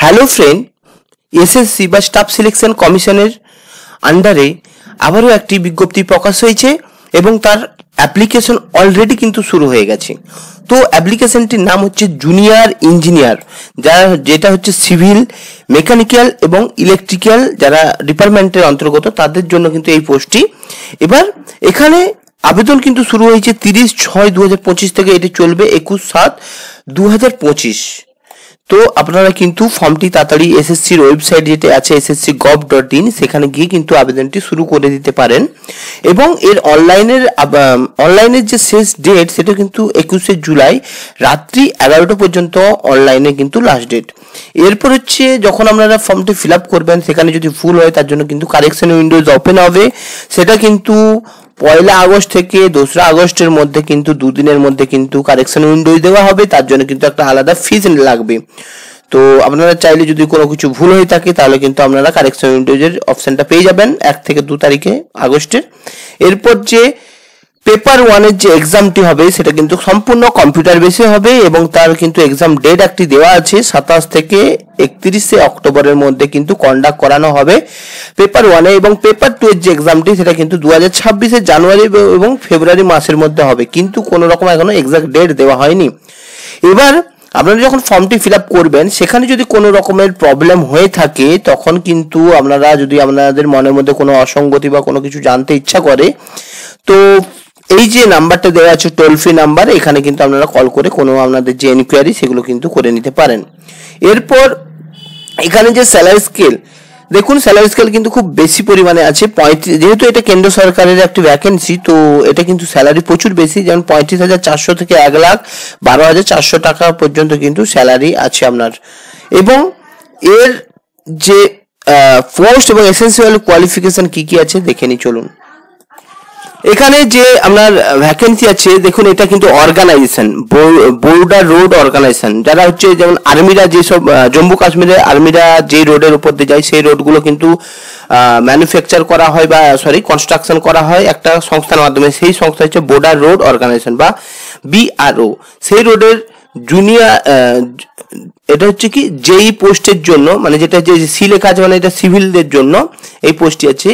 Hello friend, SSC বা staff selection কমিশনের আন্ডারে আবারও একটি বিজ্ঞপ্তি প্রকাশ হয়েছে এবং তার অ্যাপ্লিকেশন অলরেডি কিন্তু শুরু হয়ে গেছে। তো অ্যাপ্লিকেশনটির নাম হচ্ছে জুনিয়র ইঞ্জিনিয়ার, যেটা হচ্ছে সিভিল, মেকানিক্যাল এবং ইলেকট্রিক্যাল যারা ডিপার্টমেন্টের অন্তর্গত তাদের জন্য কিন্তু এই পোস্টটি। এবার এখানে আবেদন কিন্তু শুরু হয়েছে 30/6/2025 থেকে, এটি চলবে 21/7/2025। তো আপনারা কিন্তু ফর্মটি তাড়াতাড়ি এসএসসির ওয়েবসাইট যেটা আছে ssc.gov.in সেখানে গিয়ে কিন্তু আবেদনটি শুরু করে দিতে পারেন। এবং এর অনলাইনের যে শেষ ডেট সেটা কিন্তু 21শে জুলাই রাত্রি 11টা পর্যন্ত অনলাইনে কিন্তু লাস্ট ডেট। এরপর হচ্ছে যখন আপনারা ফর্মটি ফিল আপ করবেন সেখানে যদি ভুল হয় তার জন্য কিন্তু কারেকশন উইন্ডোজ ওপেন হবে। সেটা কিন্তু 1 আগস্ট থেকে 2 আগস্টের মধ্যে কিন্তু দুদিনের মধ্যে কিন্তু কারেকশন উইন্ডোজ দেওয়া হবে। তার জন্য কিন্তু একটা আলাদা ফিজ লাগবে। তো আপনারা চাইলে যদি কোনো কিছু ভুল হয়ে থাকে তাহলে কিন্তু আপনারা কারেকশন উইন্ডোজের অপশনটা পেয়ে যাবেন 1 থেকে 2 তারিখে আগস্টের। এরপর যে পেপার 1-এর যে এক্সামটি হবে সেটা কিন্তু সম্পূর্ণ কম্পিউটার বেসে হবে এবং তার কিন্তু এক্সাম ডেট একটি দেওয়া আছে 27 থেকে 31শে অক্টোবরের মধ্যে কিন্তু কন্ডাক্ট করানো হবে পেপার 1-এ। এবং পেপার 2-এর যে এক্সামটি সেটা কিন্তু 2026-এর জানুয়ারি এবং ফেব্রুয়ারি মাসের মধ্যে হবে, কিন্তু কোনো রকম এখনো এক্সাক্ট ডেট দেওয়া হয়নি। এবার আপনারা যখন ফর্মটি ফিল আপ করবেন সেখানে যদি কোনো রকমের প্রবলেম হয়ে থাকে তখন কিন্তু আপনারা যদি আপনাদের মনের মধ্যে কোনো অসঙ্গতি বা কোনো কিছু জানতে ইচ্ছা করে তো এই যে নাম্বারটা দেওয়া আছে টোল ফ্রি নাম্বার, এখানে কিন্তু আপনারা কল করে কোনো আপনাদের যে এনকোয়ারি সেগুলো কিন্তু করে নিতে পারেন। এরপর এখানে যে স্যালারি স্কেল, দেখুন স্যালারি স্কেল কিন্তু খুব বেশি পরিমাণে আছে 35, যেহেতু এটা কেন্দ্র সরকারের একটা ভ্যাকেন্সি তো এটা কিন্তু স্যালারি প্রচুর বেশি, যেমন 35,400 থেকে 1,12,400 টাকা পর্যন্ত কিন্তু স্যালারি আছে আপনার। এবং এর যে পোস্ট এবং এসেনশিয়াল কোয়ালিফিকেশন কি কি আছে দেখে নি চলুন। এখানে যে আপনার ভ্যাকেন্সি আছে দেখুন, এটা কিন্তু অর্গানাইজেশন বর্ডার রোড অর্গানাইজেশন, যারা হচ্ছে যেমন আর্মিরা যেসব জম্মু কাশ্মীরে আর্মিরা যে রোডের উপর দিয়ে যায় সেই রোডগুলো কিন্তু ম্যানুফ্যাকচার করা হয় বা কনস্ট্রাকশন করা হয় একটা সংস্থার মাধ্যমে। সেই সংস্থা হচ্ছে বর্ডার রোড অর্গানাইজেশন বা BRO। সেই রোডের জুনিয়র এটা হচ্ছে কি যেই পোস্টের জন্য, মানে যেটা যে সি লেখা আছে মানে এটা সিভিলদের জন্য এই পোস্টটি আছে।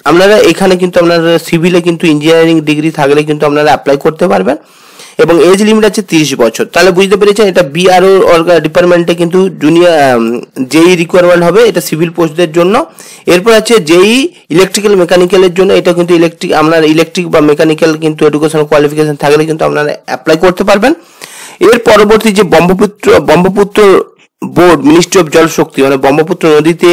আপনারা এখানে কিন্তু আপনারা সিভিলে কিন্তু ইঞ্জিনিয়ারিং ডিগ্রি থাকলে কিন্তু আপনারা অ্যাপ্লাই করতে পারবেন এবং এজ লিমিট আছে 30 বছর। তাহলে বুঝতে পেরেছেন এটা BRO ডিপার্টমেন্টে কিন্তু জুনিয়র যেই রিকোয়ারমেন্ট হবে এটা সিভিল পোস্টদের জন্য। এরপর আছে যেই ইলেকট্রিক্যাল মেকানিক্যালের জন্য, এটা কিন্তু আপনার ইলেকট্রিক বা মেকানিক্যাল কিন্তু এডুকেশন কোয়ালিফিকেশন থাকলে কিন্তু আপনারা অ্যাপ্লাই করতে পারবেন। এর পরবর্তী যে ব্রহ্মপুত্র বোর্ড মিনিস্ট্রি অফ জল শক্তি, মানে ব্রহ্মপুত্র নদীতে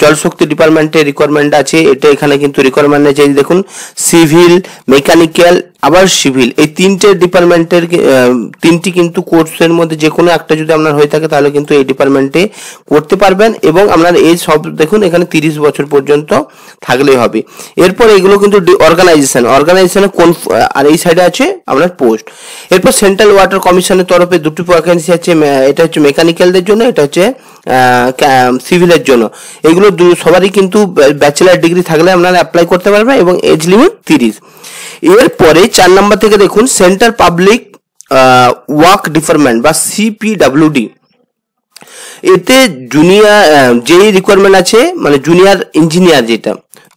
জলশক্তি ডিপার্টমেন্টের রিকোয়ারমেন্ট আছে। এটা এখানে কিন্তু রিকোয়ারমেন্ট আছে দেখুন সিভিল, মেকানিক্যাল আবার সিভিল, এই তিনটে ডিপার্টমেন্টের তিনটি কিন্তু কোর্সের মধ্যে যে কোনো একটা যদি আপনার হয়ে থাকে তাহলে কিন্তু এই ডিপার্টমেন্টে করতে পারবেন। এবং আপনার এই সব দেখুন এখানে 30 বছর পর্যন্ত থাকলেই হবে। এরপর এগুলো কিন্তু অর্গানাইজেশনে কোন, আর এই সাইডে আছে আপনার পোস্ট। এরপর সেন্ট্রাল ওয়াটার কমিশনের তরফে 2টি ভ্যাকেন্সি আছে, এটা হচ্ছে মেকানিক্যালদের জন্য, এটা হচ্ছে সিভিলের জন্য। এগুলো সবারই কিন্তু ব্যাচেলার ডিগ্রি থাকলে আপনারা অ্যাপ্লাই করতে পারবেন এবং এজ লিমিট 30। এরপরে 4 নম্বর থেকে দেখুন সেন্ট্রাল পাবলিক ওয়ার্ক ডিপার্টমেন্ট বা CPWD, এতে জুনিয়র যেই রিকোয়ারমেন্ট আছে মানে জুনিয়র ইঞ্জিনিয়ার যেটা,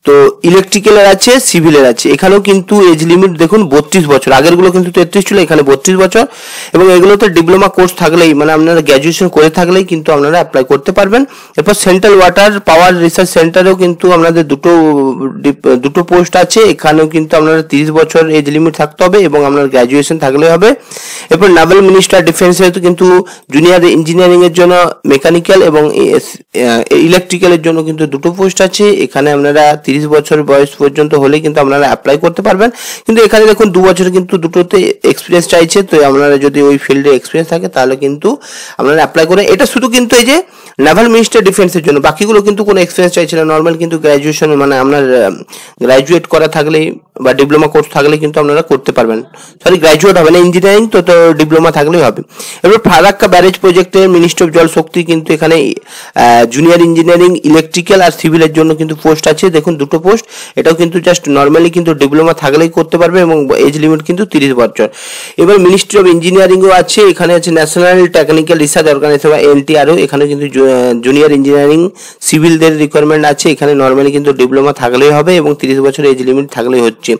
তো ইলেকট্রিক্যালের আছে, সিভিলের আছে। এখানেও কিন্তু এজ লিমিট দেখুন 32 বছর, আগের গুলো কিন্তু 33 ছিল, এখানে 32 বছর। এবং এগুলোতে ডিপ্লোমা কোর্স থাকলেই মানে আপনারা গ্র্যাজুয়েশন করে থাকলেই কিন্তু আপনারা অ্যাপ্লাই করতে পারবেন। এরপর সেন্ট্রাল ওয়াটার পাওয়ার রিসার্চ সেন্টারেও কিন্তু আপনাদের দুটো পোস্ট আছে, এখানেও কিন্তু আপনারা 30 বছর এজ লিমিট থাকতে হবে এবং আপনার গ্র্যাজুয়েশন থাকলে হবে। এরপর নাভাল মিনিস্টার ডিফেন্সের কিন্তু জুনিয়র ইঞ্জিনিয়ারিং এর জন্য মেকানিক্যাল এবং ইলেকট্রিক্যালের জন্য কিন্তু 2টো পোস্ট আছে। এখানে আপনারা 30 বছর বয়স পর্যন্ত হলে কিন্তু আপনারা অ্যাপ্লাই করতে পারবেন। কিন্তু এখানে দেখুন 2 বছর কিন্তু দুটোতে এক্সপিরিয়েন্স চাইছে, তো আপনারা যদি ওই ফিল্ডে এক্সপিরিয়েন্স থাকে তাহলে কিন্তু আপনারা অ্যাপ্লাই করেন। এটা শুধু কিন্তু এই যে নাভাল মিনিস্টার ডিফেন্সের জন্য, বাকিগুলো কিন্তু কোনো এক্সপিরিয়েন্স চাইছে না, নর্মাল কিন্তু গ্র্যাজুয়েশন মানে আপনার গ্র্যাজুয়েট করা থাকলেই বা ডিপ্লোমা কোর্স থাকলে কিন্তু আপনারা করতে পারবেন। সরি, গ্র্যাজুয়েট হবে না, ইঞ্জিনিয়ারিং তো ডিপ্লোমা থাকলেই হবে। এবার ফারাক্কা ব্যারেজ প্রজেক্টের মিনিস্ট্রি অফ জল শক্তি কিন্তু এখানে জুনিয়র ইঞ্জিনিয়ারিং ইলেকট্রিক্যাল আর সিভিলের জন্য কিন্তু পোস্ট আছে, দেখুন দুটো পোস্ট। এটাও কিন্তু জাস্ট নর্মালি কিন্তু ডিপ্লোমা থাকলেই করতে পারবে এবং এজ লিমিট কিন্তু 30 বছর। এবার মিনিস্ট্রি অফ ইঞ্জিনিয়ারিংও আছে, এখানে আছে ন্যাশনাল টেকনিক্যাল রিসার্চ অর্গানাইজেশন বা এনটিআরও, এখানে কিন্তু জুনিয়র ইঞ্জিনিয়ারিং সিভিলদের রিকোয়ারমেন্ট আছে। এখানে নর্মালি কিন্তু ডিপ্লোমা থাকলেই হবে এবং 30 বছর এজ লিমিট থাকলেই হচ্ছে।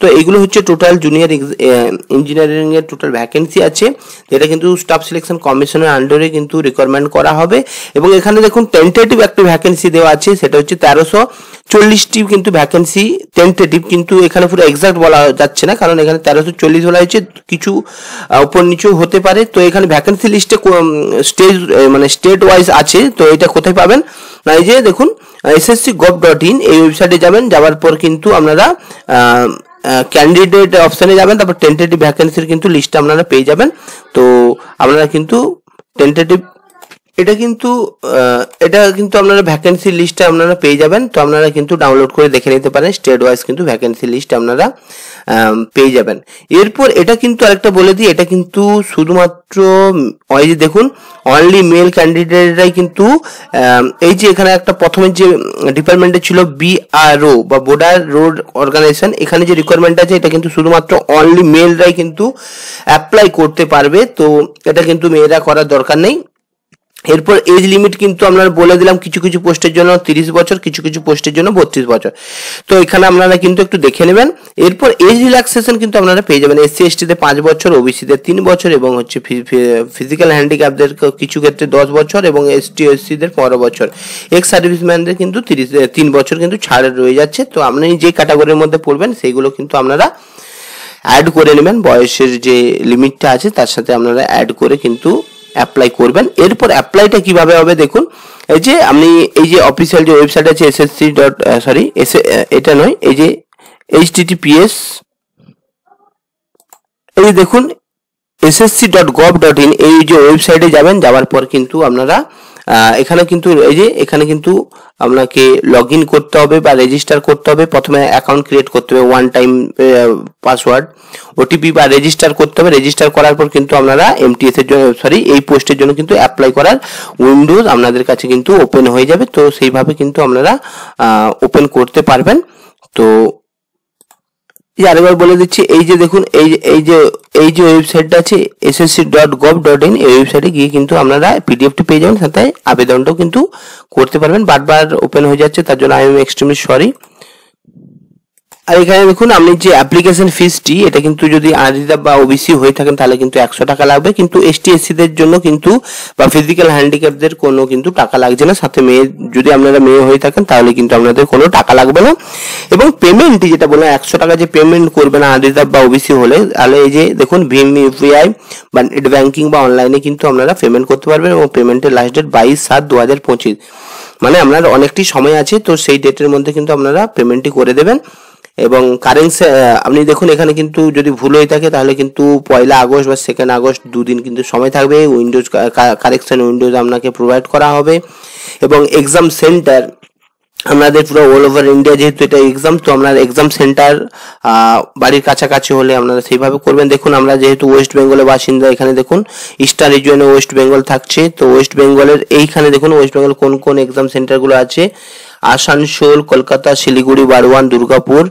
তো এইগুলো হচ্ছে টোটাল জুনিয়র ইঞ্জিনিয়ারিং এর টোটাল ভ্যাকেন্সি আছে, যেটা কিন্তু স্টাফ সিলেকশন কমিশনের আন্ডারে কিন্তু রিকোয়ারমেন্ট করা হবে। এবং এখানে দেখুন টেন্টেটিভ একটা ভ্যাকেন্সি দেওয়া আছে, সেটা হচ্ছে 1340টি কিন্তু ভ্যাকেন্সি টেন্টেটিভ, কিন্তু এখানে পুরো এক্সাক্ট বলা যাচ্ছে না, কারণ এখানে 1340 বলা হয়েছে, কিছু উপর নিচেও হতে পারে। তো এখানে ভ্যাকেন্সি লিস্টে স্টেট ওয়াইজ আছে। তো এটা কোথায় পাবেন না, এই যে দেখুন ssc.gov.in এই ওয়েবসাইটে যাবেন, যাওয়ার পর কিন্তু আপনারা ক্যান্ডিডেট অপশনে যাবেন, তারপর টেন্টেটিভ ভ্যাকেন্সির কিন্তু লিস্ট আপনারা পেয়ে যাবেন। তো আপনারা কিন্তু টেন্টেটিভ এটা কিন্তু আপনারা ভ্যাকেন্সি লিস্টে আপনারা পেয়ে যাবেন। তো আপনারা কিন্তু ডাউনলোড করে দেখে নিতে পারেন, স্টেট ওয়াইজ কিন্তু ভ্যাকেন্সি লিস্ট আপনারা পেয়ে যাবেন। এরপর এটা কিন্তু আরেকটা বলে দিই, এটা কিন্তু শুধুমাত্র ওই যে দেখুন অনলি মেল ক্যান্ডিডেটরাই কিন্তু এই যে এখানে একটা প্রথমে যে ডিপার্টমেন্টে ছিল BRO বা বর্ডার রোড অর্গানাইজেশন, এখানে যে রিকোয়ারমেন্ট আছে এটা কিন্তু শুধুমাত্র অনলি মেলরাই কিন্তু অ্যাপ্লাই করতে পারবে। তো এটা কিন্তু মেয়েরা করার দরকার নেই। এরপর এজ লিমিট কিন্তু আমরা বলে দিলাম, কিছু কিছু পোস্টের জন্য 30 বছর, কিছু কিছু পোস্টের জন্য 32 বছর। তো এখানে আপনারা কিন্তু একটু দেখে নেবেন। এরপর এজ রিল্যাক্সেশন কিন্তু আপনারা পেয়ে যাবেন, SC/ST তে 5 বছর, OBC তে 3 বছর এবং হচ্ছে ফিজিক্যাল হ্যান্ডিক্যাপদের কিছু ক্ষেত্রে 10 বছর এবং ST/SC দের 15 বছর। এক্স সার্ভিসম্যানদের কিন্তু 3 বছর কিন্তু ছাড় রয়ে যাচ্ছে। তো আপনি যে ক্যাটাগরির মধ্যে পড়বেন সেইগুলো কিন্তু আপনারা অ্যাড করে নেবেন, বয়সের যে লিমিটটা আছে তার সাথে আপনারা অ্যাড করে কিন্তু অ্যাপ্লাই করবেন। এরপর অ্যাপ্লাইটা কিভাবে হবে দেখুন, এই যে আপনি এই যে অফিসিয়াল যে ওয়েবসাইট আছে এটা নয়, এই যে https এই দেখুন ssc.gov.in এই যে ওয়েবসাইটে যাবেন, যাওয়ার পর কিন্তু আপনারা এখানে কিন্তু আপনাকে লগ ইন করতে হবে বা রেজিস্টার করতে হবে। প্রথমে অ্যাকাউন্ট ক্রিয়েট করতে হবে, ওয়ান টাইম পাসওয়ার্ড, OTP বা রেজিস্টার করতে হবে। রেজিস্টার করার পর কিন্তু আপনারা MTS এর জন্য এই পোস্টের জন্য কিন্তু অ্যাপ্লাই করার উইন্ডোজ আপনাদের কাছে কিন্তু ওপেন হয়ে যাবে। তো সেইভাবে কিন্তু আপনারা ওপেন করতে পারবেন। তো আরেকবার বলে দিচ্ছি, এই যে দেখুন এই যে ওয়েবসাইটটা আছে ssc.gov.in এই ওয়েবসাইটে গিয়ে কিন্তু আপনারা পিডিএফটি পেয়ে যাবেন, সাথে আবেদনটাও কিন্তু করতে পারবেন। বারবার ওপেন হয়ে যাচ্ছে, তার জন্য আই এম এক্সট্রিমলি সরি। আর এখানে দেখুন আপনি যে অ্যাপ্লিকেশন ফিসটি, এটা কিন্তু যদি আনরিজার্ভ বা OBC হয়ে থাকেন তাহলে কিন্তু 100 টাকা লাগবে, কিন্তু ST/SC দের জন্য কিন্তু বা ফিজিক্যাল হ্যান্ডিক্যাপদের কোনো কিন্তু টাকা লাগছে না। সাথে যদি আপনারা মেয়ে হয়ে থাকেন তাহলে কিন্তু আপনাদের কোনো টাকা লাগবে না। এবং পেমেন্ট যেটা বললাম 100 টাকা যে পেমেন্ট করবেন আনরিজার্ভ বা OBC হলে, তাহলে এই যে দেখুন ভীম UPI বা নেট ব্যাংকিং বা অনলাইনে কিন্তু আপনারা পেমেন্ট করতে পারবেন এবং পেমেন্টের লাস্ট ডেট 22/7/2025, মানে আপনার অনেকটি সময় আছে। তো সেই ডেটের মধ্যে কিন্তু আপনারা পেমেন্টটি করে দেবেন। এবং কারেন্সি আপনি দেখুন এখানে কিন্তু যদি ভুল হয়ে থাকে তাহলে কিন্তু 1 আগস্ট বা 2 আগস্ট দুদিন কিন্তু সময় থাকবে। উইন্ডোজ কারেকশন উইন্ডোজ আপনাকে প্রোভাইড করা হবে। এবং এক্সাম সেন্টার আপনাদের পুরো অল ওভার ইন্ডিয়া, যেহেতু এটা এক্সাম, তো আপনার এক্সাম সেন্টার বাড়ির কাছাকাছি হলে আপনারা সেইভাবে করবেন। দেখুন আমরা যেহেতু ওয়েস্ট বেঙ্গলের বাসিন্দা, এখানে দেখুন ইস্টার্ন রিজিয়নে ওয়েস্ট বেঙ্গল থাকছে। তো ওয়েস্ট বেঙ্গলের এইখানে দেখুন ওয়েস্ট বেঙ্গল কোন কোন এক্সাম সেন্টারগুলো আছে, আসানসোল, কলকাতা, শিলিগুড়ি, বারওয়ান, দুর্গাপুর,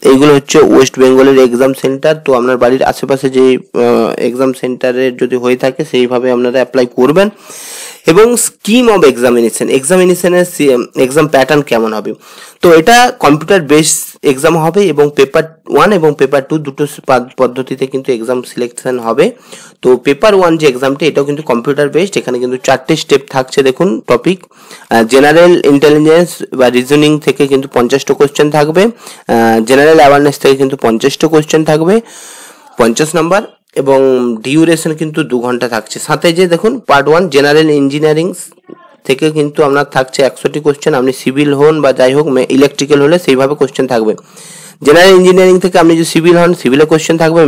এইগুলো হচ্ছে ওয়েস্ট বেঙ্গলের এক্সাম সেন্টার। তো আপনার বাড়ির আশেপাশে যে এক্সাম সেন্টারের যদি হয়ে থাকে সেইভাবে আপনারা অ্যাপ্লাই করবেন। এবং স্কিম অফ এক্সামিনেশনের এক্সাম প্যাটার্ন কেমন হবে, তো এটা কম্পিউটার বেস এক্সাম হবে এবং পেপার 1 এবং পেপার 2 দুটো পদ্ধতিতে কিন্তু এক্সাম সিলেকশন হবে। তো পেপার 1 যে এক্সামটা এটাও কিন্তু কম্পিউটার বেসড, এখানে কিন্তু 4টে স্টেপ থাকছে। দেখুন টপিক জেনারেল ইন্টেলিজেন্স বা রিজনিং থেকে কিন্তু 50টা কোশ্চেন থাকবে, জেনারেল অ্যাওয়ারনেস থেকে কিন্তু 50টা কোশ্চেন থাকবে, 50 নম্বর, এবং ডিউরেশন কিন্তু 2 ঘন্টা থাকছে। সাথে যে দেখুন পার্ট 1 জেনারেল ইঞ্জিনিয়ারিং থেকে কিন্তু আপনার থাকছে 100টি কোশ্চেন, আপনি সিভিল হন বা যাই হোক ইলেকট্রিক্যাল হলে সেইভাবে কোশ্চেন থাকবে। জেনারেল ইঞ্জিনিয়ারিং থেকে আপনি যদি সিভিল হন সিভিলের কোশ্চেন থাকবে,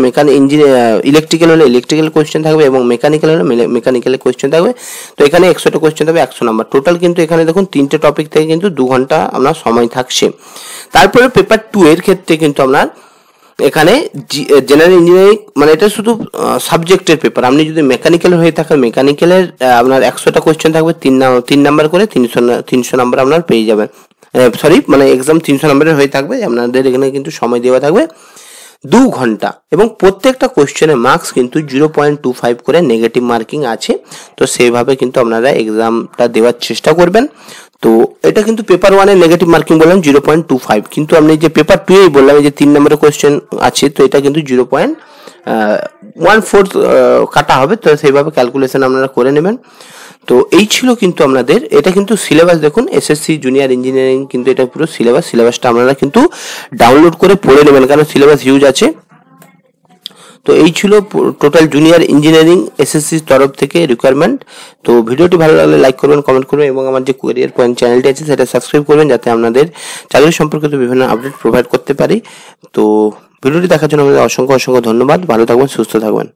ইলেকট্রিক্যাল হলে ইলেকট্রিক্যাল কোশ্চেন থাকবে এবং মেকানিক্যাল হলে মেকানিক্যালের কোশ্চেন থাকবে। তো এখানে 100টা কোশ্চেন থাকবে, 100 নাম্বার টোটাল। কিন্তু এখানে দেখুন 3টে টপিক থেকে কিন্তু 2 ঘন্টা আপনার সময় থাকছে। তারপরে পেপার 2 এর ক্ষেত্রে কিন্তু আপনার এখানে জেনারেল ইঞ্জিনিয়ারিং মানে এটা শুধু সাবজেক্টের পেপার। আপনি যদি মেকানিক্যাল হয়ে থাকেন মেকানিক্যালের আপনার 100টা কোশ্চেন থাকবে, 3 নাম্বার করে 300 নাম্বার আপনার পেয়ে যাবেন। সরি মানে এক্সাম 300 নাম্বারের হয়ে থাকবে, আপনাদের এখানে কিন্তু সময় দেওয়া থাকবে 2 ঘন্টা এবং প্রত্যেকটা কোশ্চেনের মার্কস কিন্তু 0.25 করে নেগেটিভ মার্কিং আছে। তো সেইভাবে কিন্তু আপনারা এক্সামটা দেওয়ার চেষ্টা করবেন। তো এটা কিন্তু পেপার 1 এর নেগেটিভ মার্কিং বললাম 0.25, কিন্তু আপনি যে পেপার 2 এই বললাম যে 3 নম্বরের কোশ্চেন আছে, তো এটা কিন্তু 0.14 কাটা হবে। তো সেইভাবে ক্যালকুলেশন আপনারা করে নেবেন। তো এই ছিল কিন্তু আপনাদের, এটা কিন্তু সিলেবাস দেখুন এসএসসি জুনিয়র ইঞ্জিনিয়ারিং, কিন্তু এটা পুরো সিলেবাসটা আপনারা কিন্তু ডাউনলোড করে পড়ে নেবেন, কারণ সিলেবাস হিউজ আছে। তো এই ছিল টোটাল জুনিয়র ইঞ্জিনিয়ারিং এসএসসির তরফ থেকে রিকোয়ারমেন্ট। তো ভিডিওটি ভালো লাগলে লাইক করবেন, কমেন্ট করবেন এবং আমার যে ক্যারিয়ার পয়েন্ট চ্যানেলটি আছে সেটা সাবস্ক্রাইব করবেন, যাতে আপনাদের চাকরি সম্পর্কিত বিভিন্ন আপডেট প্রোভাইড করতে পারি। তো ভিডিওটি দেখার জন্য আমাদের অসংখ্য ধন্যবাদ। ভালো থাকবেন, সুস্থ থাকবেন।